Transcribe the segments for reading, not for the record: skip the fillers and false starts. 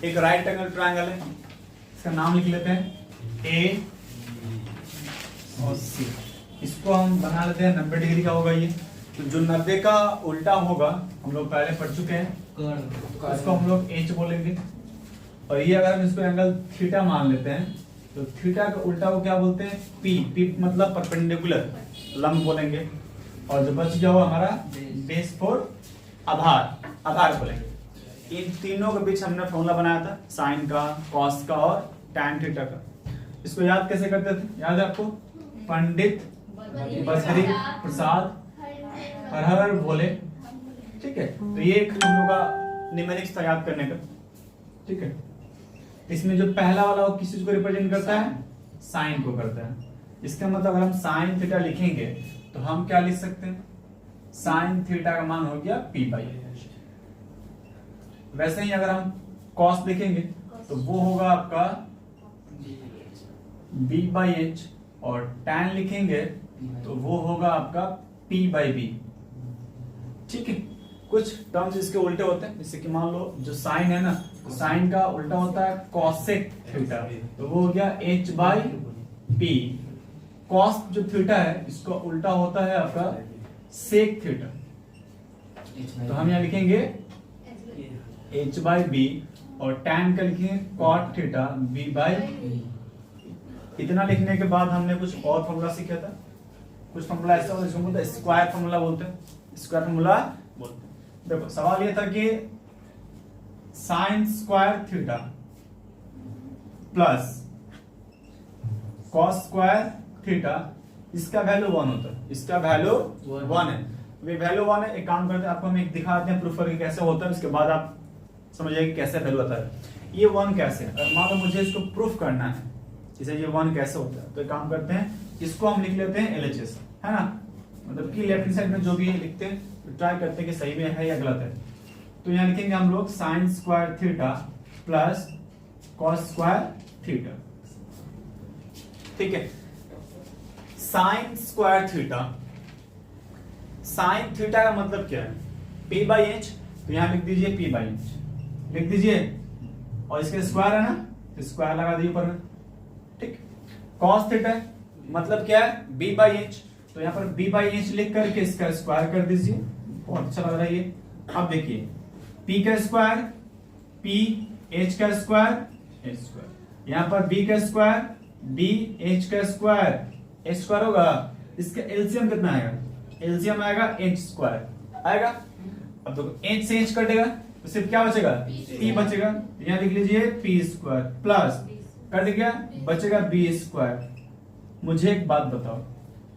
एक right angle triangle है, इसका नाम लिख लेते हैं ए और सी। इसको हम बना लेते हैं 90 डिग्री का होगा ये। तो जो 90 का उल्टा होगा हम लोग पहले पढ़ चुके हैं, इसको हम लोग एच बोलेंगे। और ये अगर हम इसको एंगल थीटा मान लेते हैं तो थीटा का उल्टा को क्या बोलते हैं, पी। पी मतलब परपेंडिकुलर, लंब बोलेंगे। और जो बच गया वो हमारा बेस फॉर आधार, आधार बोलेंगे। इन तीनों के बीच हमने फॉर्मूला बनाया था, साइन का, कॉस का और टैन थीटा का। इसको याद कैसे करते थे, याद है आपको? पंडित बद्री प्रसाद हर हर बोले। ठीक है, तो ये एक हम लोग का न्यूमेरिक्स था याद करने का। ठीक है, इसमें जो पहला वाला वो किस चीज को रिप्रेजेंट करता है, साइन को करता है। इसका मतलब अगर हम साइन थीटा लिखेंगे तो हम क्या लिख सकते हैं, साइन थीटा का मान हो गया पी बाई एच। वैसे ही अगर हम कॉस लिखेंगे तो वो होगा आपका बी बाई एच, और टैन लिखेंगे तो वो होगा आपका पी बाई बी। ठीक है, कुछ टर्म्स इसके उल्टे होते हैं, जैसे कि मान लो जो साइन है ना, तो साइन का उल्टा होता है कॉसेक थीटा, तो वो हो गया एच बाई पी। कॉस जो थीटा है इसका उल्टा होता है आपका सेक थीटा, तो हम यहाँ लिखेंगे एच बाई बी, और टैन का लिखेंगे कॉट थीटा बी बाई। इतना लिखने के बाद हमने कुछ और फॉर्मूला सीखा था। कुछ फॉर्मूला ऐसा होता है जिसको बोलते हैं स्क्वायर फॉर्मूला बोलते हैं, स्क्वायर फॉर्मूला बोलते हैं। देखो सवाल ये था कि sign square theta plus cos square theta, इसका वैल्यू 1 होता है, इसका वैल्यू 1 है। वैल्यू 1 है, एक काम करते हैं, आपको हम एक दिखा देते हैं प्रूफ करके कैसे होता है, उसके बाद आप समझ जाएंगे कैसे वैल्यू आता है। ये 1 कैसे है, मान लो मुझे इसको प्रूफ करना है, जैसे ये 1 कैसे होता है, तो एक काम करते हैं, इसको हम लिख लेते हैं एलएचएस, है ना, मतलब कि लेफ्ट हैंड साइड में जो भी लिखते हैं तो ट्राई करते हैं कि सही में है या गलत है। तो यहाँ लिखेंगे हम लोग sign square theta plus cos square theta. ठीक है, sine square theta, sine theta का मतलब क्या है, पी बाई एच, तो यहाँ लिख दीजिए पी बाई एच, लिख दीजिए, और इसके स्क्वायर है ना, तो स्क्वायर लगा दीजिए ऊपर में। ठीक, कॉस थीटा मतलब क्या है, बी बाई एच, तो यहाँ पर बी बाई एच लिख करके इसका स्क्वायर कर दीजिए, बहुत अच्छा लग रहा है ये। अब देखिए पी का स्क्वायर पी, एच का स्क्वायर एच स्क्वायर, यहाँ पर बी का स्क्वायर बी, एच का स्क्वायर एच स्क्वायर होगा, इसका एलसीएम कितना आएगा, एलसीएम आएगा एच स्क्वायर आएगा। अब देखो एच से एच कटेगा तो सिर्फ क्या बचेगा, पी बचेगा, यहाँ लिख लीजिए पी स्क्वायर प्लस कट गया, बचेगा बी स्क्वायर। मुझे एक बात बताओ,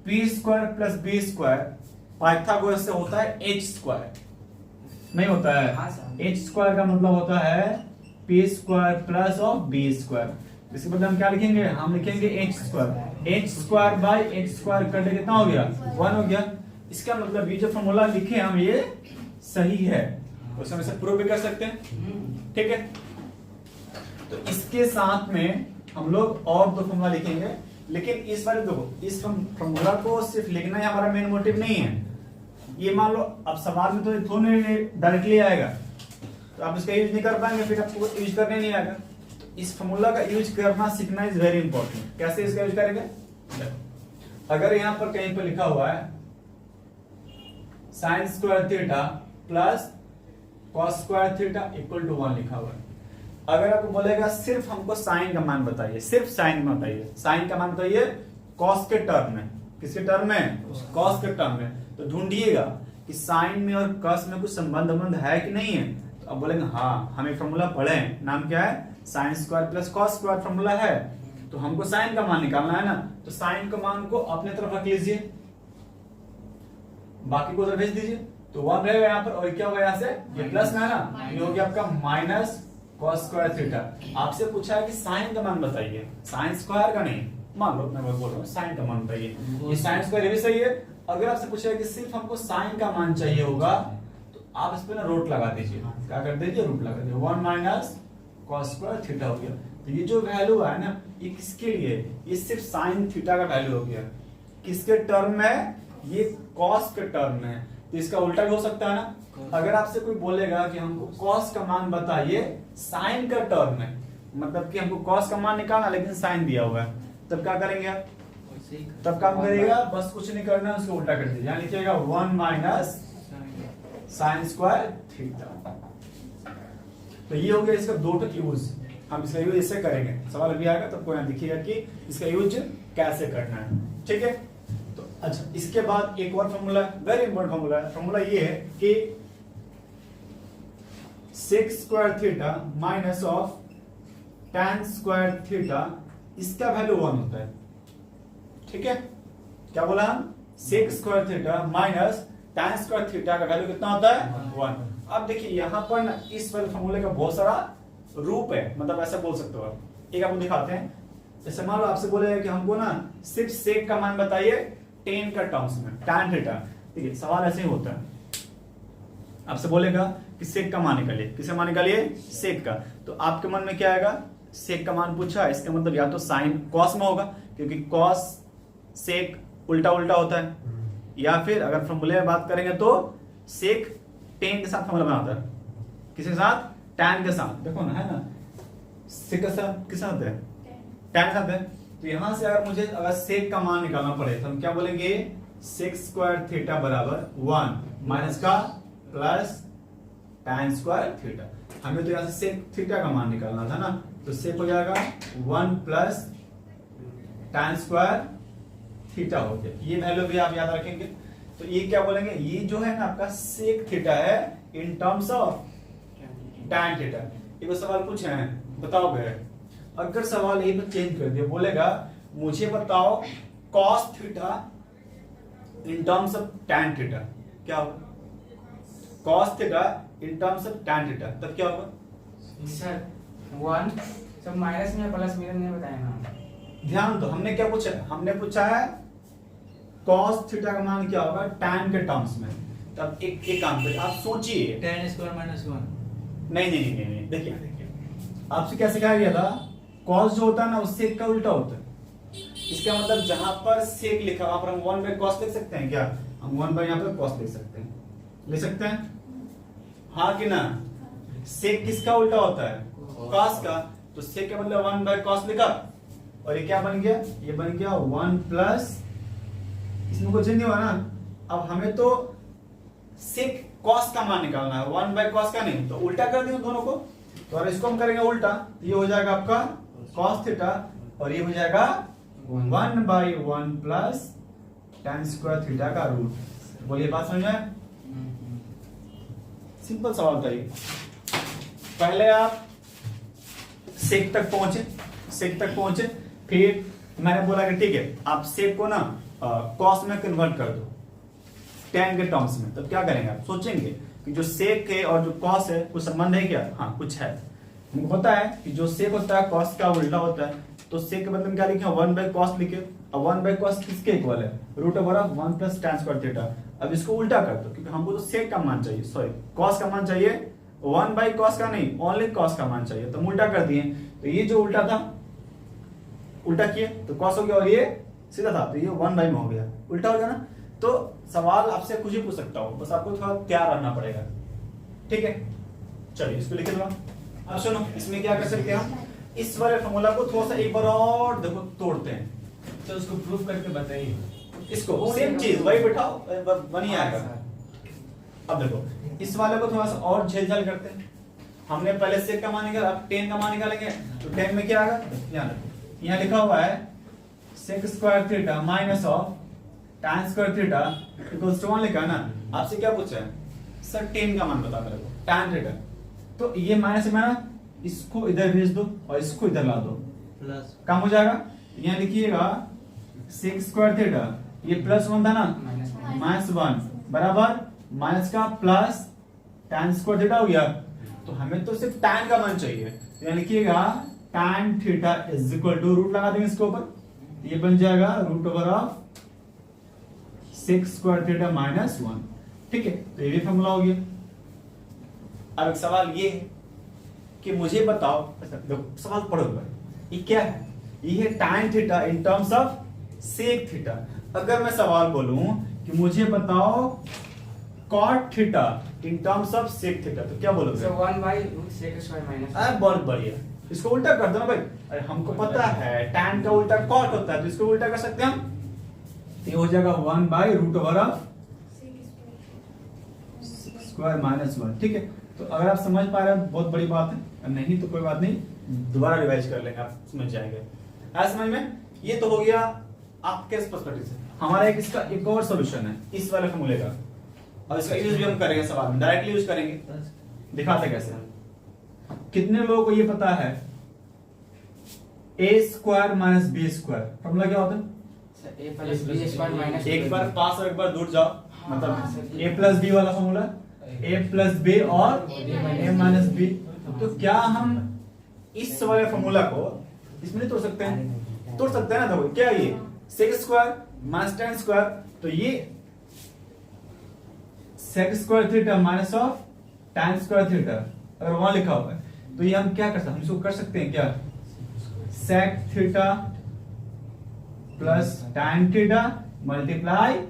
P square plus B square Pythagoras से होता है एच स्क्वायर, नहीं होता है। एच स्क्वायर का मतलब होता है P square plus of B square. इसके बदले हम क्या लिखेंगे, हम लिखेंगे H square, H square by H square cut कितना हो गया, 1 हो गया। इसका मतलब ये जो फॉर्मूला लिखे हम ये सही है, उसे हम इसे प्रूव भी कर सकते हैं। ठीक है, तो इसके साथ में हम लोग और 2 फॉर्मूला लिखेंगे, लेकिन इस बार देखो इस फॉर्मूला को सिर्फ लिखना ही हमारा मेन मोटिव नहीं है। ये मान लो अब सवाल में तो थोड़ा डायरेक्टली आएगा, तो आप इसका यूज नहीं कर पाएंगे, फिर आपको यूज करने नहीं आएगा। तो इस फॉर्मूला का यूज करना सीखना इज वेरी इंपॉर्टेंट। कैसे इसका यूज करेंगे, अगर यहाँ पर कहीं पर लिखा हुआ है sine square theta plus cos square theta equal to 1 लिखा हुआ है, अगर आपको बोलेगा सिर्फ हमको साइन का मान बताइए, सिर्फ साइन का बताइए, साइन का मान बताइए कॉस के टर्म में, किसके टर्म में, कॉस के टर्म में, तो ढूंढिएगा कि साइन में और कॉस में कुछ संबंध है कि नहीं है। तो अब बोलेंगे हाँ हम एक फॉर्मूला पढ़े हैं, नाम क्या है, sine square plus cos square formula है, तो हमको साइन का मान निकालना है ना, तो साइन के मान को अपने तरफ रख लीजिए, बाकी को उधर भेज दीजिए, तो 1 रहेगा यहाँ पर, और क्या होगा यहाँ से, ये प्लस में है ना, ये हो गया आपका माइनस कॉस स्क्वायर थीटा। आपसे पूछा है कि साइन का मान बताइए, साइन स्क्वायर का नहीं, मान लो मैं बोल रहा हूँ साइन का मान बताइए, ये साइन स्क्वायर ये भी सही है। अगर आपसे पूछा है कि सिर्फ हमको साइन का मान चाहिए होगा, तो आप इस पे ना रूट लगा दीजिए, क्या कर दीजिए, रूट लगा दीजिए, 1 माइनस कॉस स्क्वायर थीटा हो गया। तो ये जो वैल्यू है ना, ये किसके लिए, ये सिर्फ साइन थीटा का वैल्यू हो गया, किसके टर्म में, ये कॉस के टर्म में। तो इसका उल्टा भी हो सकता है ना। अगर आपसे कोई बोलेगा कि हमको कॉस का मान बताइए साइन का टर्म में, मतलब कि हमको कॉस का मान निकालना लेकिन साइन दिया हुआ है, तब क्या करेंगे आप? तब काम करेगा बस कुछ नहीं करना, उसको उल्टा कर दीजिए, यहाँ लिखिएगा 1 माइनस साइन स्क्वायर थीटा। तो ये हो गया इसका दो यूज। हम इसका यूज इससे करेंगे, सवाल अभी आएगा तब कोई दिखेगा कि इसका यूज कैसे करना है, ठीक है। तो अच्छा, इसके बाद एक और फॉर्मूला, वेरी इंपॉर्टेंट फॉर्मूला है। फॉर्मूला ये है कि sec square theta minus of tan square theta, इसका वैल्यू 1 होता है, ठीक है। क्या बोला हम? Sec square theta minus tan square theta का वैल्यू कितना होता है? 1। अब देखिए यहाँ पर ना इस वाले फॉर्मूले का बहुत सारा रूप है, मतलब ऐसा बोल सकते हो आप। एक आपको दिखाते हैं। जैसे मान लो आपसे बोलेगा कि हमको ना सिर्फ सेक का मान बताइए tan का टर्म्स में, tan थीटा, ठीक है। सवाल ऐसे ही होता है, आपसे बोलेगा कि सेक का मान निकालिए, किसका मान निकालिए? सेक का। तो आपके मन में क्या आएगा? सेक का मान पूछा, इसका मतलब या तो साइन कॉस में होगा, क्योंकि कॉस सेक उल्टा उल्टा होता है, या फिर अगर फॉर्मूले में बात करेंगे तो सेक tan के साथ फॉर्मूला बनाता है, किसके साथ? tan के साथ। देखो ना, है ना, सेक के साथ किसके साथ है? tan के साथ है। तो यहां से अगर मुझे सेक का मान निकालना पड़े तो हम क्या बोलेंगे? सेक स्क्वायर थीटा बराबर 1 माइनस का प्लस tan स्क्वायर थीटा। हमें तो यहाँ से सेक थीटा का मान निकालना था ना, तो सेक हो जाएगा 1 प्लस tan स्क्वायर थीटा हो गया। ये वैल्यू भी आप याद रखेंगे। तो ये क्या बोलेंगे? ये जो है ना आपका सेक थीटा है इन टर्म्स ऑफ tan थीटा। एक सवाल पूछे हैं, बताओगे? अगर सवाल यही पर चेंज कर दिया, बोलेगा मुझे बताओ cos theta in terms of tan theta, क्या होगा? cos theta in terms of tan theta, तब क्या होगा? सर 1 सब माइनस में प्लस में नहीं बताया ना। ध्यान दो, हमने क्या पूछा? हमने पूछा है cos थीटा का मान क्या होगा tan के टर्म्स में। तब एक काम करिए, आप सोचिए। tan square minus 1। नहीं, देखिए आपसे क्या सिखाया गया था? cos जो होता है ना, उससे सेक का उल्टा होता है। इसका मतलब जहां पर सेक लिखा वहां पर हम 1 बाय cos लिख सकते हैं क्या? हम 1 बाय यहाँ पर cos लिख सकते हैं, ले सकते हैं, हाँ कि ना? सेक किसका उल्टा होता है? cos का। तो सेक का मतलब 1 बाय cos लिखा, और ये क्या बन गया? ये बन गया 1 प्लस, इसमें कुछ नहीं हुआ ना। अब हमें तो सेक cos का मान निकालना है, 1 बाय cos का नहीं। तो उल्टा कर दिया दोनों को, तो अगर इसको हम करेंगे उल्टा तो ये हो जाएगा आपका cos थीटा, और ये हो जाएगा 1 by 1 plus tan square theta का रूट। बोलिए, बात समझ में? सिंपल सवाल था ये। पहले आप सेक तक पहुंचे, फिर मैंने बोला कि ठीक है आप सेक को ना कॉस में कन्वर्ट कर दो tan के टर्म्स में। तब क्या करेंगे? आप सोचेंगे कि जो सेक है और जो कॉस है कुछ संबंध है क्या? हाँ, कुछ है। हमको पता है कि जो सेक होता है कॉस का उल्टा होता है, तो सेक के बदले में क्या लिखे? 1 बाय cos लिखे। अब 1 बाय cos किसके इक्वल है? Root over of 1 plus tan square theta. अब इसको उल्टा कर दो, क्योंकि हमको तो सेक का मान चाहिए, सॉरी cos का मान चाहिए, 1 बाय cos का नहीं, ओनली cos का मान चाहिए। तो हम उल्टा कर दिए, तो ये जो उल्टा था, उल्टा किए तो cos हो गया, और ये सीधा था तो ये 1 बाय में हो गया, उल्टा हो गया ना। तो सवाल आपसे कुछ ही पूछ सकता हूं, बस आपको थोड़ा तैयार रहना पड़ेगा, ठीक है। चलिए इसको लिख लो। अब सुनो, इसमें क्या कर सकते हैं हम? इस वाले फॉर्मूला को थोड़ा सा एक बार और देखो तोड़ते हैं, तो उसको प्रूफ करके बताइए। इसको सेम चीज वही बिठाओ, बनी आएगा। अब देखो इस वाले को थोड़ा सा और झेल करते हैं। हमने पहले सेक का मान निकाला, अब tan का मान निकालेंगे। तो tan में क्या आएगा? यहाँ लिखा हुआ है sec square theta minus of tan square theta equals to 1 लिखा है ना। आपसे क्या पूछा है? सर tan का मान बता मेरे को, tan थीटा। तो ये माइनस है ना, इसको इधर भेज दो और इसको इधर ला दो, प्लस काम हो जाएगा। यहाँ लिखिएगा सेक स्क्वायर थीटा, ये प्लस 1 था ना, माइनस 1 बराबर माइनस का प्लस tan स्क्वायर थीटा हो गया। तो हमें तो सिर्फ tan का मान चाहिए, तो यहाँ लिखिएगा tan theta is equal to, root लगा देंगे इसके ऊपर, ये बन जाएगा root over of sec square theta minus 1, ठीक है। तो ये भी फॉर्मूला हो गया। अब एक सवाल ये है कि मुझे बताओ, देखो सवाल पढ़ो, ये क्या है? ये है tan theta in terms of sec theta. अगर मैं सवाल बोलूं कि मुझे बताओ cot theta in terms of sec theta, तो क्या बोलोगे? So 1 by root sec square minus अरे बहुत बढ़िया, इसको उल्टा कर दो ना भाई। अरे हमको पता है tan का उल्टा cot होता है, तो इसको उल्टा कर सकते हैं हम। ये हो जाएगा 1 by root over of square minus 1। ठीक है, तो अगर आप समझ पा रहे हैं बहुत बड़ी बात है, नहीं तो कोई बात नहीं, दोबारा रिवाइज कर लेंगे, आप समझ जाएंगे। आज समझ में, ये तो हो गया आपके पर्सपेक्टिव से। हमारा एक इसका एक और सॉल्यूशन है इस वाले फॉर्मूले का, और इसका यूज भी हम करेंगे सवाल में, डायरेक्टली यूज करेंगे। दिखाते कैसे हैं। कितने लोगों को ये पता है A square minus B square formula क्या होता है? a plus b square minus एक बार पास और एक बार दूर जाओ, हाँ, मतलब ए प्लस बी वाला फॉर्मूला, ए प्लस बी और ए माइनस बी। तो क्या हम इस वाले फॉर्मूला को इसमें नहीं तोड़ सकते हैं? तोड़ सकते हैं ना। देखो क्या ये sec square minus tan square, तो ये sec square theta minus of tan square theta अगर वहां लिखा हुआ है, तो ये हम क्या कर सकते हैं? हम इसको कर सकते हैं क्या, sec theta plus tan theta multiply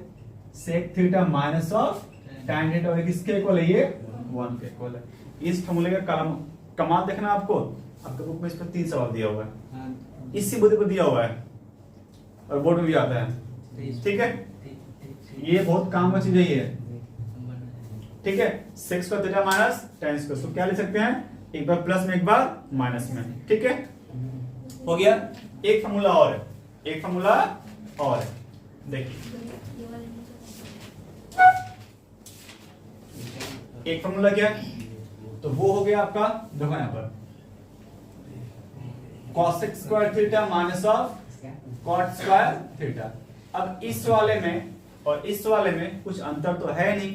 sec theta minus of tan theta, और किसके इक्वल है? ये 1 के इक्वल है। इस फॉर्मूले का कमाल देखना आपको, आपके बुक में इस पर 3 सवाल दिया हुआ है, इसी बुद्धि पर दिया हुआ है और बोर्ड में भी आता है। ठीक है, ये बहुत काम का चीज है ये। ठीक है, sec square theta minus tan square, तो क्या लिख सकते हैं? एक बार प्लस में एक बार माइनस में। ठीक है, हो गया। एक फॉर्मूला और है, एक फॉर्मूला और है, देखिए एक फॉर्मूला क्या है, तो वो हो गया आपका, देखो यहां पर cosec square theta minus of cot square theta. अब इस वाले में और इस वाले में कुछ अंतर तो है नहीं,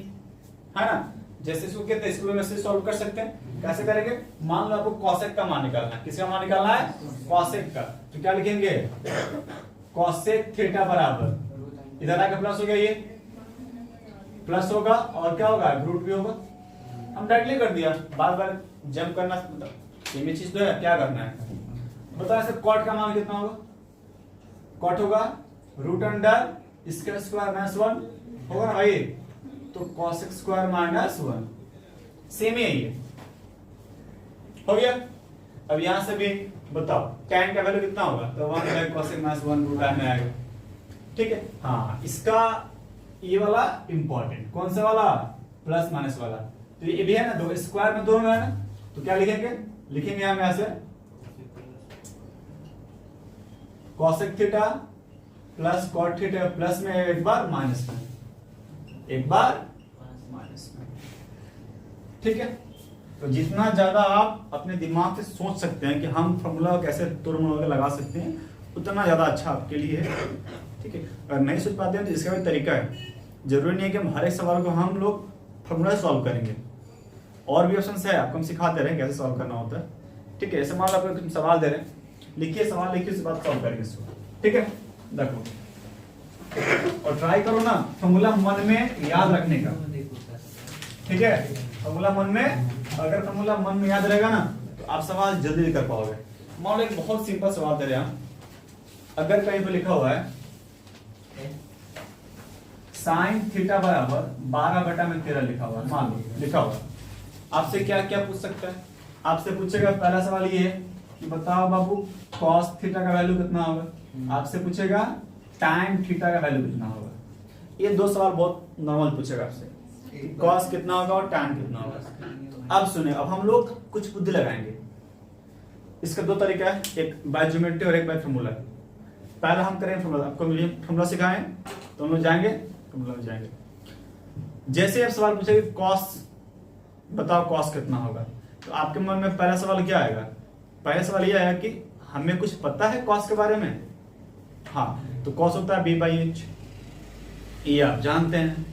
है ना? जैसे इसको कहते हैं, इसको वैसे सॉल्व कर सकते हैं। कैसे करेंगे? मान लो आपको cosec का मान निकालना है। किसका मान निकालना है? cosec का। तो क्या लिखेंगे? cosec थीटा बराबर, इधर आके प्लस हो गया, ये प्लस होगा और क्या होगा? रूट भी होगा। हम डायरेक्टली कर दिया, बार बार जंप करना, मतलब ये चीज तो है, क्या करना है बताओ। ऐसे कॉट का मान कितना होगा? कॉट होगा root under square square minus 1 होगा ना भाई, तो कॉसेक स्क्वायर माइनस 1 सेम ही है ये। हो गया। अब यहां से भी बताओ tan का वैल्यू कितना होगा? तो 1 बाय कॉसेक माइनस 1 रूट में आएगा। ठीक है, हाँ इसका ये वाला इंपॉर्टेंट, कौन सा वाला? प्लस माइनस वाला। तो ये भी है ना, दो स्क्वायर में दोनों है ना, तो क्या लिखेंगे? लिखेंगे हम ऐसे cosec theta plus cot theta, plus में एक बार माइनस में, एक बार माइनस में। ठीक है, तो जितना ज्यादा आप अपने दिमाग से सोच सकते हैं कि हम फॉर्मूला कैसे तुरंत लगा सकते हैं, उतना ज्यादा अच्छा आपके लिए है। ठीक है, अगर नहीं सोच पाते हैं तो इसका भी तरीका है। जरूरी नहीं है कि हम हर एक सवाल को हम लोग फॉर्मूला सॉल्व करेंगे, और भी ऑप्शन है, आपको हम सिखाते रहे कैसे सॉल्व करना होता है। ठीक है, ऐसे मान लो आपको सवाल दे रहे हैं, लिखिए सवाल, लिखिए उसके बाद सॉल्व करेंगे इसको। ठीक है, देखो और ट्राई करो ना फॉर्मूला मन में याद रखने का। ठीक है, फॉर्मूला मन में, अगर फॉर्मूला मन में याद रहेगा ना तो आप सवाल जल्दी कर पाओगे। मान लो एक बहुत सिंपल सवाल दे रहे हैं हम, अगर कहीं पे लिखा हुआ है साइन थीटा बराबर 12/13 लिखा हुआ है, मान लो लिखा हुआ, आपसे क्या क्या पूछ सकता है? आपसे पूछेगा, पहला सवाल ये है कि बताओ बाबू cos थीटा का वैल्यू कितना होगा। आपसे पूछेगा tan थीटा का वैल्यू कितना होगा। ये दो सवाल बहुत नॉर्मल पूछेगा आपसे, cos कितना होगा और tan कितना होगा। अब सुने, अब हम लोग कुछ बुद्धि लगाएंगे। इसका दो तरीका है, एक बाय ज्योमेट्री और एक बाय फॉर्मूला। पहला हम करें फॉर्मूला, आपको फॉर्मूला सिखाएं तो हम लोग जाएंगे फॉर्मूला में जाएंगे। जैसे आप सवाल पूछेंगे cos बताओ cos कितना होगा, तो आपके मन में पहला सवाल क्या आएगा? पहला सवाल ये आएगा कि हमें कुछ पता है cos के बारे में। हाँ, तो cos होता है b/h, ये आप जानते हैं,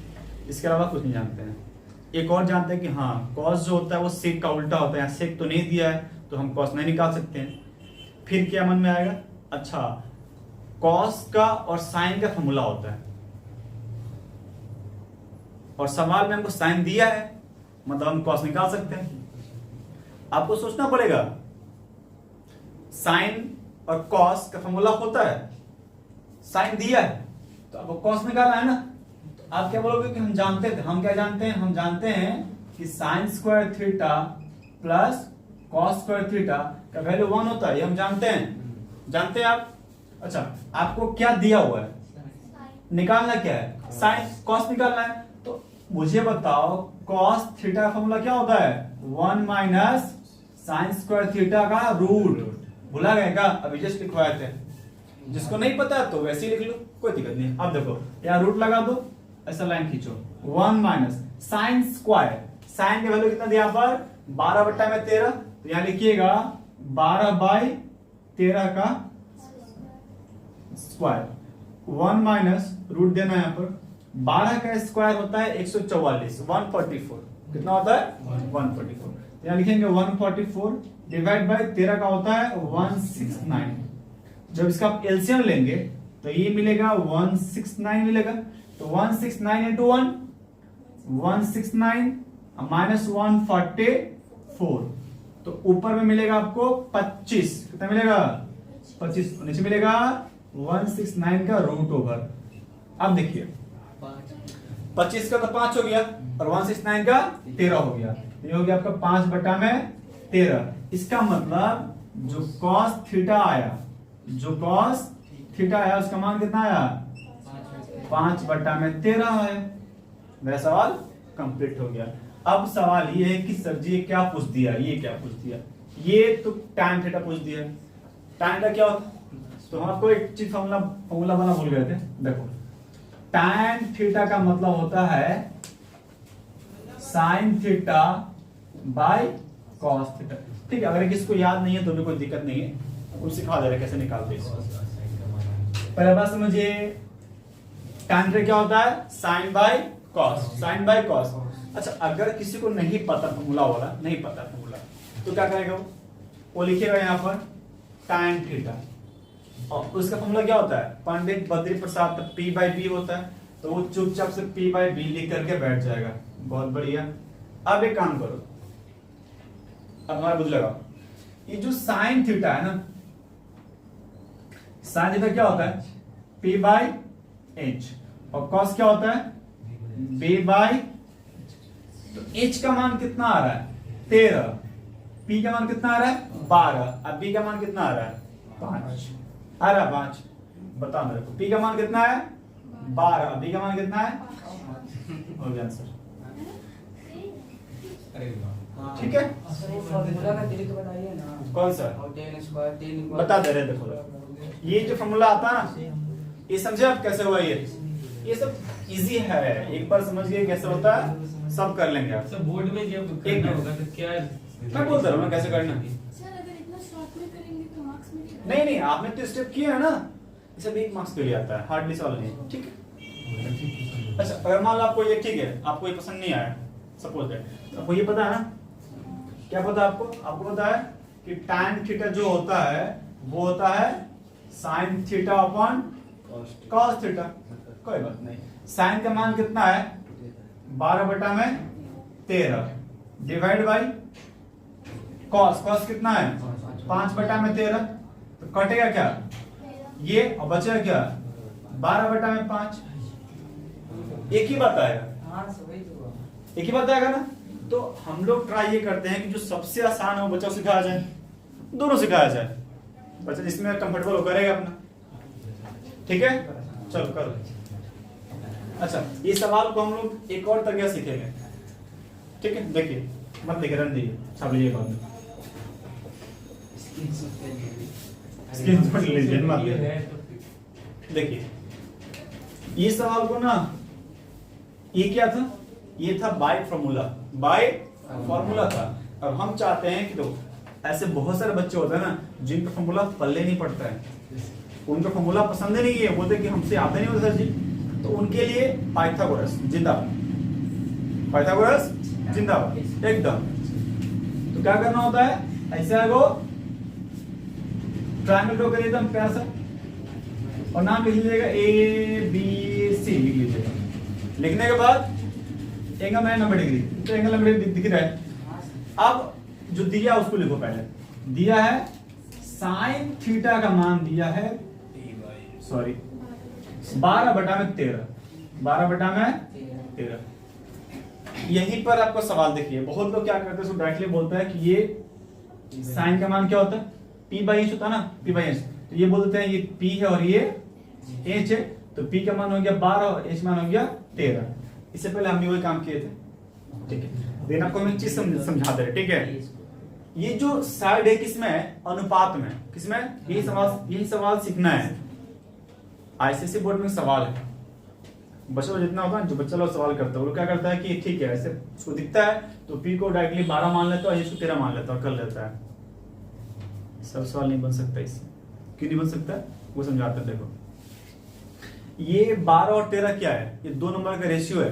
इसके अलावा कुछ नहीं जानते हैं। एक और जानते हैं कि हाँ cos जो होता है वो sec का उल्टा होता है, sec तो नहीं दिया है तो हम cos नहीं निकाल सकते हैं। फिर क्या मन में आएगा? अच्छा, cos का और sin का फॉर्मूला होता है, और सवाल में हमको sin दिया है, मतलब हम cos निकाल सकते हैं। आपको सोचना पड़ेगा, sin और cos का फॉर्मूला होता है, sin दिया है तो आपको cos निकालना है ना, तो आप क्या बोलोगे कि हम जानते थे, हम क्या जानते हैं, हम जानते हैं कि sign square theta plus cos square theta का वैल्यू 1 होता है, ये हम जानते हैं, जानते हैं आप। अच्छा, आपको क्या दिया हुआ है, निकालना क्या है, साइन कॉस निकालना है। तो मुझे बताओ कॉस थीटा का फॉर्मूला क्या होता है, 1 माइनस साइन स्क्वायर थीटा का रूट। भुला गए क्या, अभी जस्ट लिखवाए थे, जिसको नहीं पता तो वैसे ही लिख लो, कोई दिक्कत नहीं। अब देखो यहाँ रूट लगा दो, ऐसा लाइन खींचो, 1 माइनस साइन स्क्वायर, साइन का वैल्यू कितना दिया यहाँ पर 12/13, तो यहाँ लिखिएगा 12/13 का स्क्वायर, 1 माइनस रूट देना है यहाँ पर, 12 का स्क्वायर होता है 144, 144 कितना होता है 144, यहाँ लिखेंगे 144 डिवाइड बाय 13 का होता है 169। जब इसका आप एलसीएम लेंगे तो ये मिलेगा 169 मिलेगा, तो 169 इंटू 1 169 माइनस 144, तो ऊपर में मिलेगा आपको 25, कितना मिलेगा 25, नीचे मिलेगा 169 का रूट ओवर। अब देखिए 25 का तो 5 हो गया और 169 का 13 हो गया, ये हो गया आपका 5/13। इसका मतलब जो कॉस थीटा आया, जो कॉस थीटा आया उसका मान कितना आया 5/13 आया। मेरा सवाल कंप्लीट हो गया। अब सवाल ये है कि सर जी ये क्या पूछ दिया, ये क्या पूछ दिया, ये तो tan थीटा पूछ दिया। tan थीटा क्या होता है, तो हम आपको एक चीज फॉर्मूला बना भूल गए थे, देखो tan थीटा का मतलब होता है sin theta by cos theta. ठीक है, अगर किसको याद नहीं है तो भी कोई दिक्कत नहीं है, वो सिखा दे रहे कैसे निकालते हैं। पहले बात समझिए, tan थीटा क्या होता है sin by cos, sin by cos। अच्छा, अगर किसी को नहीं पता फॉर्मूला वाला, नहीं पता फॉर्मूला, तो क्या करेगा वो लिखेगा यहाँ पर tan थीटा, और उसका फॉर्मूला क्या होता है पंडित बद्री प्रसाद P/B होता है, तो वो चुपचाप से P/B लिख करके बैठ जाएगा। बहुत बढ़िया। अब एक काम करो, अब हमारा बुझ लगाओ, ये जो साइन थीटा है ना, साइन थीटा क्या होता है P/H, और कॉस क्या होता है B/, तो H का मान कितना आ रहा है 13, P का मान कितना आ रहा है 12, अब B का मान कितना आ रहा है 5, आ रहा है 5। बताओ मेरे को P का मान कितना है 12, B का मान कितना है, हो गया आंसर। ठीक है, फॉर्मूला का तरीका बताइए ना, कौन सा और tan स्क्वायर tan बता दे रहे, देखो ये जो फॉर्मूला आता है ना, ये समझे आप कैसे हुआ, ये सब इजी है, एक बार समझ गए कैसे होता है सब कर लेंगे आप। सब बोर्ड में जब एक करना होगा तो क्या मैं बोलता रहा हूँ कैसे करना। सर अगर इतना शॉर्ट में करेंगे तो मार्क्स मिलेगा? नहीं नहीं, आपने तो स्टेप किया है ना, इसे 1 मार्क्स के लिए आता है, हार्डली सवाल नहीं। ठीक है, अच्छा अगर मान लो आपको ये ठीक है, आपको ये पसंद नहीं आया, सपोज दैट, आपको ये पता है ना, क्या पता है आपको पता है कि tan थीटा जो होता है वो होता है sin theta upon cos theta. कोई बात नहीं, sin का मान कितना है 12/13 डिवाइड बाई cos कितना है 5/13, तो कटेगा क्या ये और बचेगा क्या 12/5, एक ही बात आएगा, हाँ सही तो हुआ। एक ही बात आएगा ना। तो हम लोग ट्राई ये करते हैं कि जो सबसे आसान है वो बच्चों को सिखाया जाए, दोनों सिखाया जाए, बच्चा जिसमें कंफर्टेबल हो करेगा अपना। ठीक है, चलो करो। अच्छा, ये सवाल को हम लोग एक और तरीका सीखेंगे। ठीक है, देखिए मत लिखे, रन दीजिए, छाप लीजिए बाद में, स्क्रीनशॉट लीजिए मत ये लीजिए। है तो देखिए ये सवाल को ना, ये क्या था, ये था बाय फॉर्मूला था। अब हम चाहते हैं कि तो ऐसे बहुत सारे बच्चे होते हैं ना जिनका फॉर्मूला पल्ले नहीं पड़ता है, उनका फॉर्मूला पसंद ही नहीं है, बोलते कि हमसे आता नहीं होता सर जी, तो उनके लिए पाइथागोरस जिंदाबाद, पाइथागोरस जिंदाबाद एकदम। तो क्या करना होता है, ऐसे आगो ट्रायंगल ड्रॉ करिए एकदम प्यार से, और नाम लिख लीजिएगा ABC लिख लीजिएगा। लिखने के बाद एंगल में 90 डिग्री, तो एंगल 90 डिग्री दिख रहा है। अब जो दिया उसको लिखो, पहले दिया है साइन थीटा का मान दिया है 12/13, 12 बटा में 13। यहीं पर आपको सवाल देखिए, बहुत लोग क्या करते हैं, उसको डायरेक्टली बोलता है कि ये साइन का मान क्या होता है, p बाई एच होता है ना, p बाई एच। तो ये बोलते हैं ये p है और ये h है, तो p का मान हो गया 12 और h मान हो गया 13। इससे पहले हम भी वही काम किए थे, ठीक है। देन आपको हम एक चीज समझा दे रहे, ठीक है। ये जो साइड है किसमें, अनुपात में, किसमें, यही सवाल सीखना है। आईसीएसई बोर्ड में सवाल है, बच्चों को जितना होता है, जो बच्चा लोग सवाल करता है वो क्या करता है कि ठीक है ऐसे उसको दिखता है तो p को डायरेक्टली 12 मान लेता है और h को 13 मान लेता है और कर लेता है। सब सवाल नहीं बन सकता इससे। क्यों नहीं बन सकता, वो समझाते हैं। देखो ये 12 और 13 क्या है, ये दो नंबर का रेशियो है।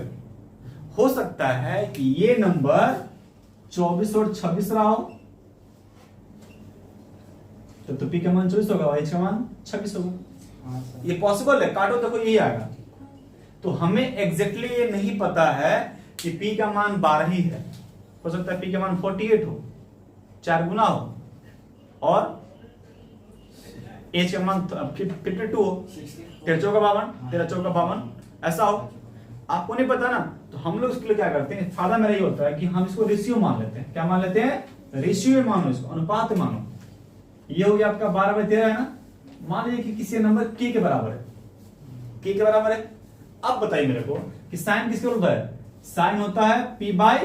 हो सकता है कि ये नंबर 24 और 26 रहा हो, तो p का मान 24 होगा और h का मान 26 होगा। ये पॉसिबल है, काटो देखो यही आएगा। तो हमें एग्जैक्टली ये नहीं पता है कि p का मान 12 ही है, हो सकता है p का मान 48 हो, 4 गुना हो, और h का मान 52 हो, 13 चौका 52, 13 चौका 52, ऐसा हो। आपको नहीं पता ना, तो हम लोग इसके लिए क्या करते हैं, फायदा मेरा ये होता है कि हम इसको रेशियो मान लेते हैं। क्या मान लेते हैं, रेशियो मानो, इसको अनुपात मानो। ये हो गया आपका 12/13 है ना। मान लीजिए कि किसी नंबर k के बराबर है, k के बराबर है। अब बताइए मेरे को कि साइन किसके होता है, साइन होता है p बाई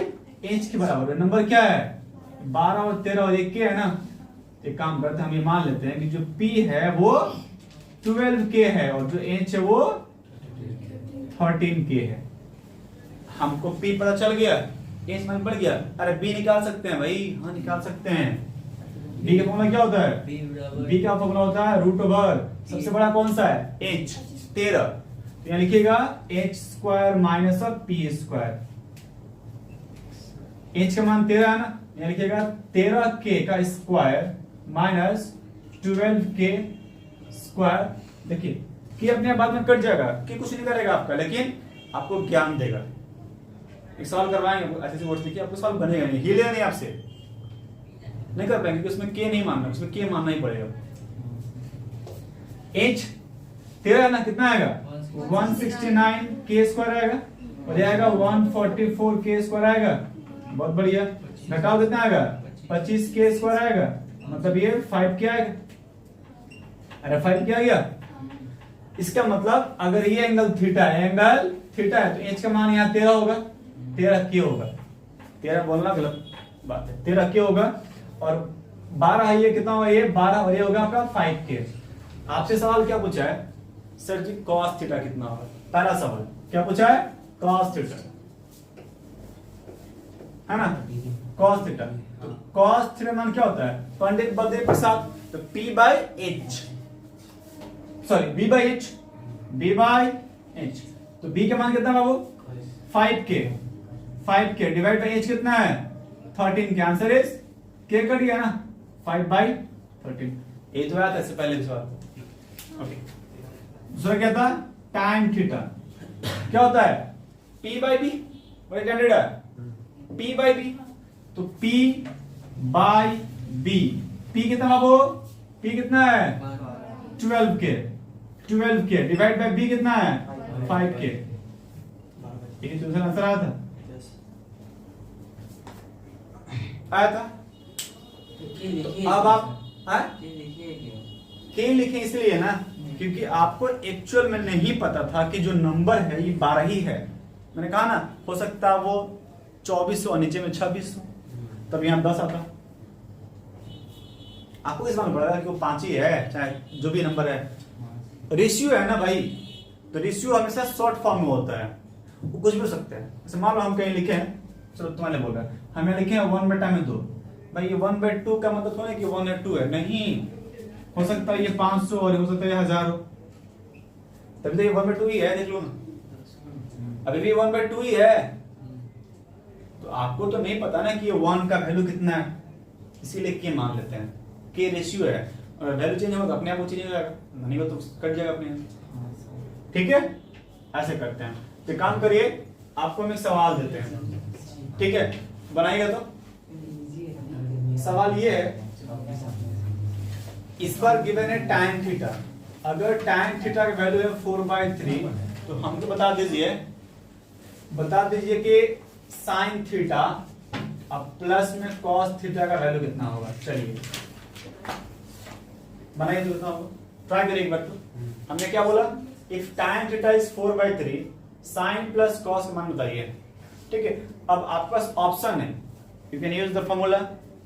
h के बराबर है। नंबर क्या है, 12 और 13 और 1 है ना। एक काम करते हैं, हम ये मान लेते हैं कि जो p है वो 12k है और जो h है वो 13k है। हमको p पता चल गया, h मान बढ़ गया। अरे b निकाल सकते हैं भाई, हाँ निकाल सकते हैं। b का फॉर्मूला क्या होता है, b का फॉर्मूला होता है रूट ओवर सबसे बड़ा कौन सा है, h 13। तो यहाँ लिखिएगा h square minus of p square. h का मान 13 है ना, यहाँ लिखिएगा 13k का स्क्वायर माइनस 12k स्क्वायर। देखिए कि अपने आप बाद में कट जाएगा, कि कुछ नहीं करेगा आपका, लेकिन आपको ज्ञान देगा। एक सवाल करवाएंगे ऐसे बोर्ड देखिए, आपको सवाल बनेगा नहीं, हिलेगा नहीं, आपसे नहीं कर पाएंगे, क्योंकि उसमें k नहीं मानना, उसमें k मानना ही पड़ेगा। h 13 है ना, कितना आएगा 169k स्क्वायर आएगा और ये आएगा 144k स्क्वायर आएगा। बहुत बढ़िया। घटाओ कितना आएगा 25k स्क्वायर आएगा, मतलब ये 5k आएगा। अरे 5k आ गया। इसका मतलब अगर ये एंगल थीटा है, एंगल थीटा है, तो h का मान यहाँ 13 होगा, 13k होगा। 13 बोलना गलत बात है, 13k होगा। और 12 है, ये कितना होगा, ये 12 और ये होगा आपका 5k। आपसे सवाल क्या पूछा है, सर जी cos थीटा कितना होगा। पहला सवाल क्या पूछा है, cos थीटा है ना, cos थीटा। तो cos थीटा मान क्या होता है, पंडित बलदेव प्रसाद, तो p by h, sorry b by h, b by h। तो b का मान कितना बाबू 5k, 5k divide by h कितना है 13 के। आंसर इज k कट गया ना, 5/13। ये तो आया था इससे पहले भी सवाल। ओके, दूसरा क्या था, tan थीटा क्या होता है, p बाई b, वही स्टैंडर्ड है, p बाई b। तो p बाई b, p कितना बाबू, p कितना है 12k, 12k divide by b कितना है 5k। ये दूसरा आंसर आया था, आया था। अब आप k लिखे इसलिए ना, क्योंकि आपको एक्चुअल में नहीं पता था कि जो नंबर है ये 12 ही है। मैंने कहा ना, हो सकता है वो 24 हो, नीचे में 26 हो, तब यहाँ 10 आता। आपको इस मालूम पड़ेगा कि वो 5 ही है, चाहे जो भी नंबर है। रेशियो है ना भाई, तो रेशियो हमेशा शॉर्ट फॉर्म में होता है, वो कुछ भी हो सकता है। जैसे मान लो हम कहीं लिखे हैं, चलो तुम्हारे बोल रहा है, हमें लिखे हैं 1/2 भाई, ये 1/2 का मतलब थोड़ा है कि 1/2 है, नहीं, हो सकता है ये 500 और हो सकता है ये 1000 हो, तभी तो ये 1/2 ही है। देख लो ना, अभी भी 1/2 ही है। तो आपको तो नहीं पता ना कि ये 1 का वैल्यू कितना है, इसीलिए k मान लेते हैं। k रेशियो है, और वैल्यू चेंज होगा अपने आप वो चेंज हो जाएगा, नहीं हो तो कट जाएगा अपने आप। ठीक है, ऐसे करते हैं। तो काम करिए, आपको हम एक सवाल देते हैं, ठीक है, बनाइएगा। तो सवाल ये है, इस बार गिवन है tan थीटा। अगर tan थीटा का वैल्यू है 4/3 तो हमको बता दीजिए कि साइन थीटा अब प्लस में कॉस थीटा का वैल्यू कितना होगा। चलिए बनाइए तो होगा, ट्राई करिए एक बार। तो हमने क्या बोला, if tan theta is 4/3 sine plus cos का मान बताइए। ठीक है, अब आपके पास ऑप्शन है, you can use the formula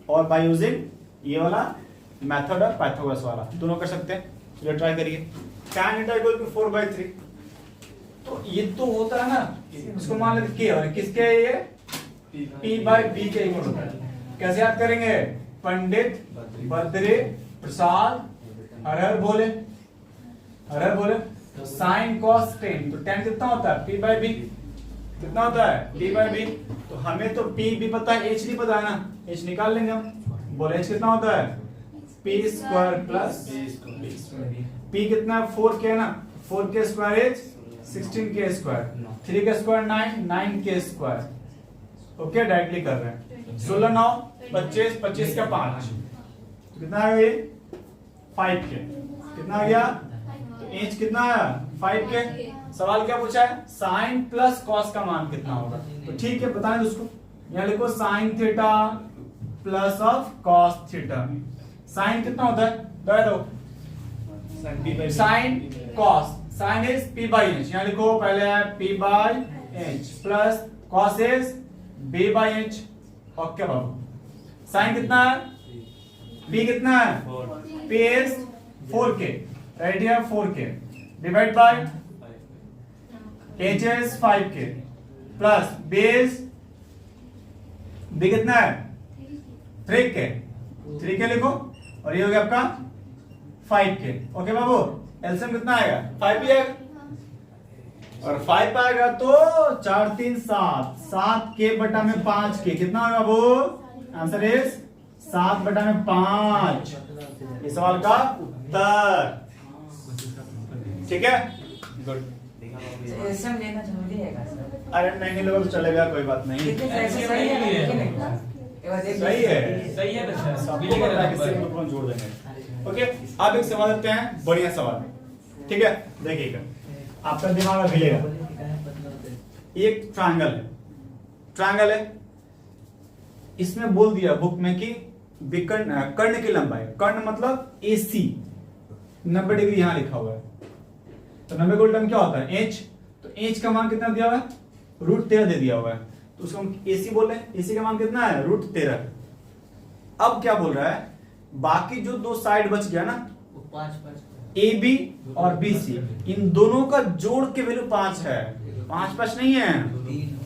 और बाय यूजिंग ये वाला मेथड है पाइथागोरस वाला, दोनों कर सकते हैं। चलिए ट्राई करिए। tan थीटा इक्वल टू 4/3, तो ये तो होता है ना, इसको मान लेते k और किसके है ये p/b के इक्वल होता है। कैसे याद करेंगे, पंडित बद्रे प्रसाद हर हर बोले साइन कॉस टेन, तो टेन कितना होता है p/b, कितना होता है p/b। तो हमें तो p भी पता है, h नहीं पता है ना, h निकाल लेंगे हम। बोले h कितना होता है p² प्लस p कितना है 4k ना, 4k² is 16k², 3k² 9k²। Okay, directly कर रहे हैं। 16 9 25 25 का 5, तो कितना आ गया 5k, कितना आ गया, तो एच कितना आया 5k। सवाल क्या पूछा है, साइन प्लस कॉस का मान कितना होगा। तो ठीक है, बताएं उसको, यहाँ लिखो sine theta plus of cos theta. Sine कितना होता है, बता दो, sine cos, sign is p/h, यहाँ लिखो पहले है p/h plus cos is b/h। Okay बाबू, साइन कितना है, p कितना है, p is 4k, right here 4k divide by h is 5k plus b is, b कितना है 3k लिखो, और ये हो गया आपका 5k। ओके बाबू, एलसीएम कितना आएगा 5 ही आएगा, और 5 आएगा तो 4 3 7, 7k/5k कितना होगा बाबू, आंसर इज 7/5, इस सवाल का उत्तर। ठीक है, गुड। एलसीएम लेना जरूरी है सर? अरे नहीं लोग तो चलेगा, कोई बात नहीं, सही है सही है बच्चा, सबको पता है किससे हम जोड़ देंगे। ओके, अब एक सवाल लेते हैं, बढ़िया सवाल। ठीक है, देखिएगा आपका दिमाग में हिलेगा। एक ट्रायंगल है, इसमें बोल दिया बुक में कि कर्ण की लंबाई, कर्ण मतलब AC 90 डिग्री यहां लिखा हुआ है, तो 90 का उल्टा क्या होता है h, तो h का मान कितना दिया हुआ है √13 दे दिया हुआ है, तो उसको हम AC बोल रहे हैं। AC का मान कितना है √13। अब क्या बोल रहा है, बाकी जो दो साइड बच गया ना, AB और BC, इन दोनों का जोड़ के वैल्यू 5 है, 5 नहीं है,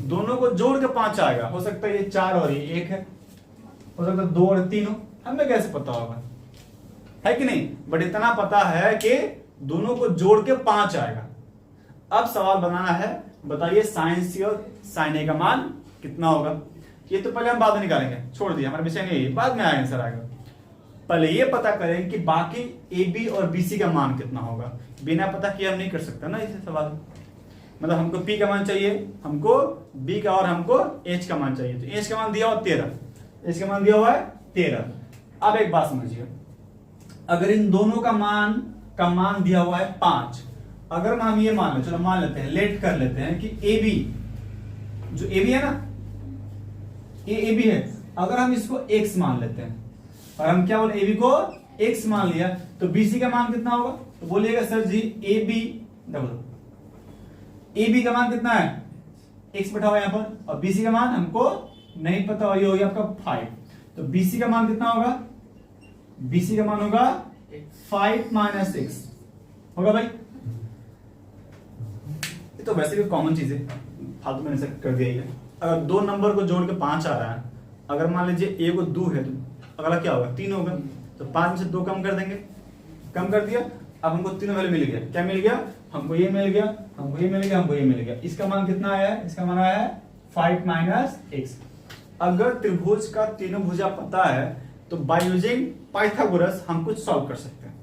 दोनों को जोड़ के 5 आएगा। हो सकता है ये 4 और ये 1 है, हो सकता है 2 और 3 हो, हमें कैसे पता होगा, है कि नहीं, बट इतना पता है कि दोनों को जोड़ के 5 आएगा। अब सवाल बनाना है, बताइए साइन C और साइन A का मान कितना होगा। ये तो पहले हम बाद में निकालेंगे, छोड़ दिया, हमारा विषय नहीं है, बाद में आएंगे सर आएगा। पहले ये पता करें कि बाकी AB और BC का मान कितना होगा, बिना पता किए हम नहीं कर सकते ना इसे सवाल। मतलब हमको P का मान चाहिए, हमको B का, और हमको H का मान चाहिए, तो H का मान दिया हुआ 13, H का मान दिया हुआ है 13। अब एक बात समझिए, अगर इन दोनों का मान दिया हुआ है 5, अगर हम ये मान ले, चलो मान लेते हैं, लेट कर लेते हैं कि AB, जो AB है ना, ये AB है, अगर हम इसको x मान लेते हैं, और हम क्या बोले AB को x मान लिया, तो BC का मान कितना होगा, तो बोलिएगा सर जी AB का मान कितना है, x बैठा हुआ यहां पर, और BC का मान हमको नहीं पता, ये हो गया आपका 5, तो BC का मान कितना होगा, BC का मान होगा 5 - 6 होगा भाई। ये तो वैसे भी कॉमन चीज है, फालतू मैंने कर दिया है। अगर दो नंबर को जोड़ के 5 आ रहा है, अगर मान लीजिए A को 2 है, तो अगला क्या होगा 3 होगा, तो 5 में से 2 कम कर देंगे, कम कर दिया, अब हमको तीनों वैल्यू मिल गया। क्या मिल गया, हमको ये मिल गया, हमको ये मिल गया, हमको ये मिल गया। इसका मान कितना आया है, इसका मान आया है 5 - x। अगर त्रिभुज का तीनों भुजा पता है, तो बाय यूजिंग पाइथागोरस हम कुछ सॉल्व कर सकते हैं।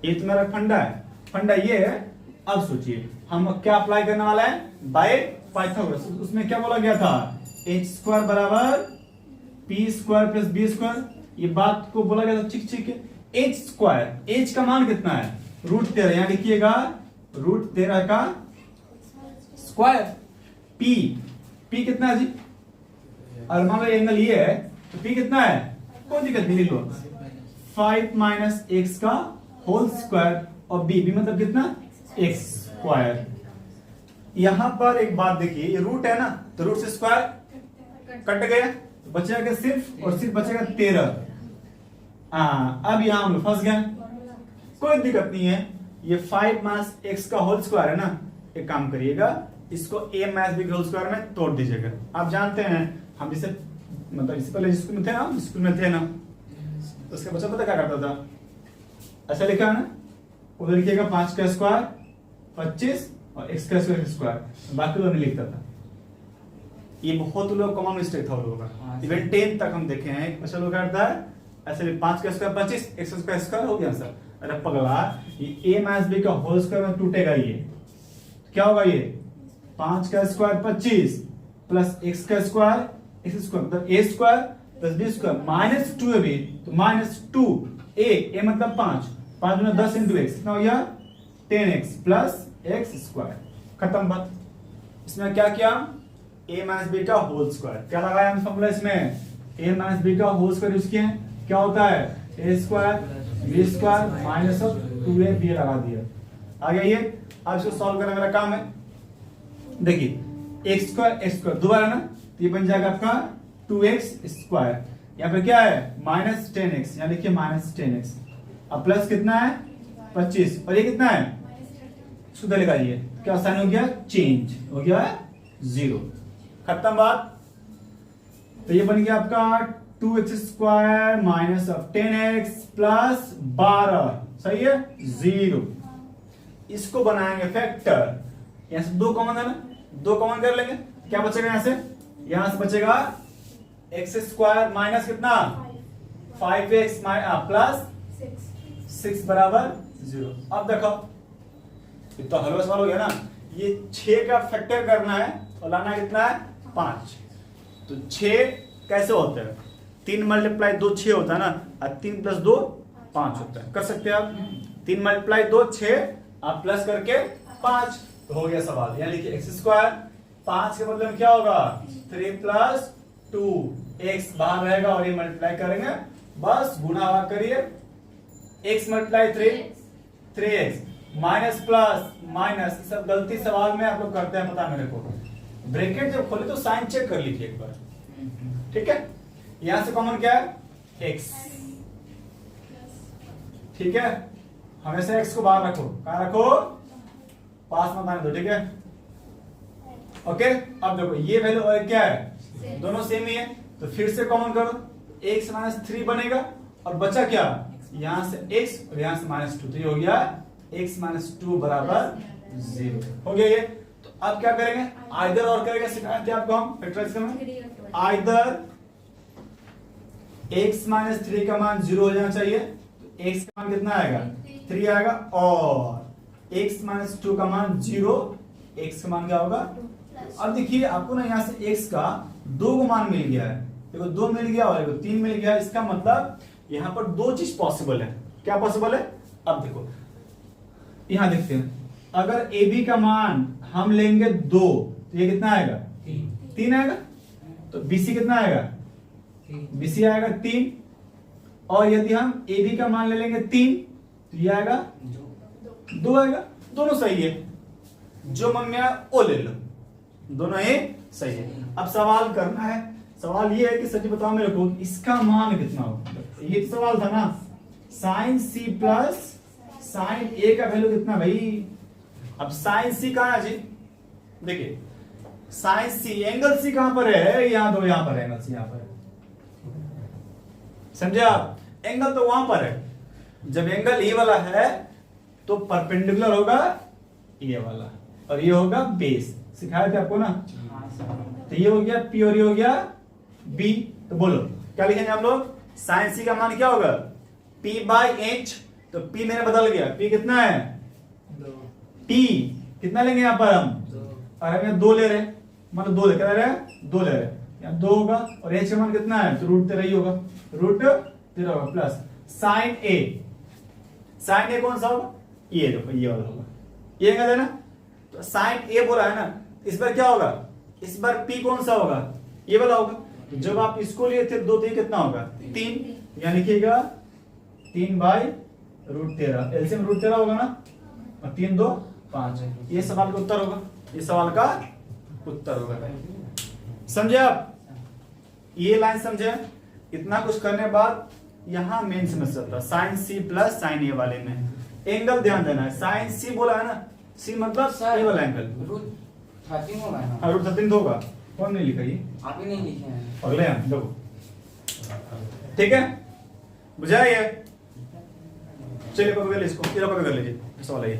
ये तो मेरा फंडा है, फंडा ये है। अब सोचिए हम क्या अप्लाई करने वाला है, बाय पाइथागोरस। उसमें क्या बोला गया था, h² बराबर p² प्लस b², ये बात को बोला गया था। ठीक है, h² h का मान कितना है √13, यहां लिखिएगा √13 का स्क्वायर। पी कितना है जी? और मान लो एंगल ये है तो पी कितना है? कोई दिक्कत नहीं, लिख लो 5 माइनस एक्स का होल स्क्वायर और बी मतलब कितना? X square. यहां पर एक बात देखिए, ये रूट है ना, तो रूट से स्क्वायर कट गया, तो बचेगा सिर्फ और सिर्फ बचेगा 13। अब यहां हम फंस गए, कोई दिक्कत नहीं है। ये 5 माइनस एक्स का होल स्क्वायर है ना, एक काम करिएगा, इसको a माइनस बी के होल स्क्वायर में तोड़ दीजिएगा। आप जानते हैं हम जिसे मतलब इससे पहले स्कूल में थे ना, तो उसके बच्चा पता क्या करता था, ऐसा लिखा है ना, उधर लिखिएगा 5 का स्क्वायर 25 और x का स्क्वायर, बाकी लोग नहीं लिखता था। ये बहुत लोग कॉमन मिस्टेक था लोगों का, इवन 10 तक हम देखे हैं। अच्छा लोग करता है ऐसे 5 का स्क्वायर 25, x का स्क्वायर हो गया सर। अरे पगला, ये a माइनस बी का होल स्क्वायर में टूटेगा, ये क्या होगा? ये 5 का स्क्वायर 25 प्लस x का स्क्वायर मतलब a square plus b square minus 2 है भी, तो माइनस 2 a मतलब 5 में 10 इंटू एक्स कितना हो गया? 10x plus x square. खत्म बात। इसमें क्या किया? a माइनस बी का होल स्क्वायर क्या लगाया हम फॉर्मूला इसमें? a माइनस बी का होल स्क्वायर यूज किए, क्या होता है? a square b square minus 2ab लगा दिया। आ गया ये। अब इसको सॉल्व करना मेरा काम है। देखिए x स्क्वायर दोबारा ना, तो ये बन जाएगा आपका 2x स्क्वायर। यहाँ पे क्या है? माइनस 10x, यहाँ लिखिए माइनस 10x। अब प्लस कितना है? 25 और ये कितना है? सुधर लगाइए, क्या साइन हो गया? चेंज हो गया है 0। खत्म बात। तो ये बन गया आपका 2x square minus 10x plus 12, सही है? 0। इसको बनाएंगे फैक्टर, यहां से 2 कॉमन है ना, 2 कॉमन कर लेंगे, क्या बचेगा यहां से? यहां से बचेगा x स्क्वायर माइनस कितना? 5x प्लस 6 बराबर 0। अब देखो ये तो हलवा सवाल हो गया ना। ये 6 का फैक्टर करना है और लाना कितना है? 5। तो 6 कैसे होता है? 3 मल्टीप्लाई 2 6 होता है ना, और 3 प्लस 2 5 होता है। कर सकते हैं आप। 3 मल्टीप्लाई 2 6, आप प्लस करके 5, तो हो गया सवाल। यहाँ लिखिए x स्क्वायर, 5 के बदले में क्या होगा? 3 प्लस 2, x बाहर रहेगा और ये मल्टीप्लाई करेंगे, बस गुणा करिए। x multiply 3x minus plus minus, सब गलती सवाल में आप लोग करते हैं, पता मेरे को। ब्रैकेट जब खोले तो साइन चेक कर लीजिए एक बार, ठीक है? यहां से कॉमन क्या है? x, ठीक है? हमेशा x को बाहर रखो, कहां रखो? पास मत आने दो, ठीक है? ओके। अब देखो ये वैल्यू और क्या है? दोनों सेम ही है, तो फिर से कॉमन करो, x माइनस 3 बनेगा और बचा क्या? यहां से x और यहां से माइनस 2, तो ये हो गया x माइनस 2 बराबर 0 हो गया ये। तो अब क्या करेंगे? आइदर और करेंगे, सिखाते हैं आपको हम फैक्टराइज करना। आइदर x माइनस 3 का मान 0 हो जाना चाहिए, तो x का मान कितना आएगा? 3 आएगा, और x माइनस 2 का मान 0, x का मान क्या होगा? अब देखिए आपको ना यहाँ से x का 2 का मान मिल गया है, देखो 2 मिल गया और देखो 3 मिल गया। इसका मतलब यहाँ पर 2 चीज पॉसिबल है। क्या पॉसिबल है? अब देखो यहां देखते हैं, अगर AB का मान हम लेंगे 2, तो ये कितना आएगा? 3 आएगा। तो BC कितना आएगा? BC आएगा 3, और यदि हम AB का मान ले लेंगे 3, तो ये आएगा 2 आएगा। दोनों सही है, जो मन में आया वो ले लो, दोनों ही सही है। अब सवाल करना है। सवाल ये है कि सच बताओ मेरे को, इसका मान कितना होगा? ये तो सवाल था ना, sine C plus sine A का वैल्यू कितना भाई? अब साइन C कहां है जी? देखिए साइन C, एंगल C कहां पर है? यहां दो, यहां पर एंगल C यहां पर है, समझे आप? एंगल तो वहां पर है। जब एंगल ये वाला है तो परपेंडिकुलर होगा ये वाला, और ये होगा बेस। सिखाए थे आपको ना। तो ये हो गया P और ये हो गया B। तो बोलो क्या लिखेंगे हम लोग? साइन C का मान क्या होगा? P/h। तो P मेरा बदल गया, P कितना है? 2। P कितना लेंगे यहाँ पर हम? और हम यहाँ 2 ले रहे, मतलब 2 ले क्या ले रहे हैं? 2 ले रहे, यहाँ 2 होगा, और h का मान कितना है? तो √13 ही होगा, √13 होगा, plus sine A। Sine A कौन सा होगा? ये देखो, ये वाला होगा, ये क्या देना? तो साइन A बोला है ना, इस बार क्या होगा, इस बार पी कौन सा होगा, ये वाला होगा। तो जब आप इसको लिए थे 2 तो ये कितना होगा 3, यहाँ लिखिएगा 3/√13, एलसीएम √13 होगा ना, और 3 2 5 है। ये सवाल का उत्तर होगा, ये सवाल का उत्तर होगा। समझे आप, ये लाइन समझे। इतना कुछ करने के बाद यहां मेन समस्या था साइन सी प्लस साइन ए वाले में एंगल ध्यान देना है। साइन सी बोला है ना, सी मतलब ए वाला एंगल, √13 होगा ना? हाँ √13 होगा। कौन नहीं लिखा ये, आप ही नहीं लिखे हैं। अगले हैं देखो, ठीक है बुझाइए। चलिए कॉपी कर लीजिए इसको, ये कॉपी कर लीजिए सवाल है ये।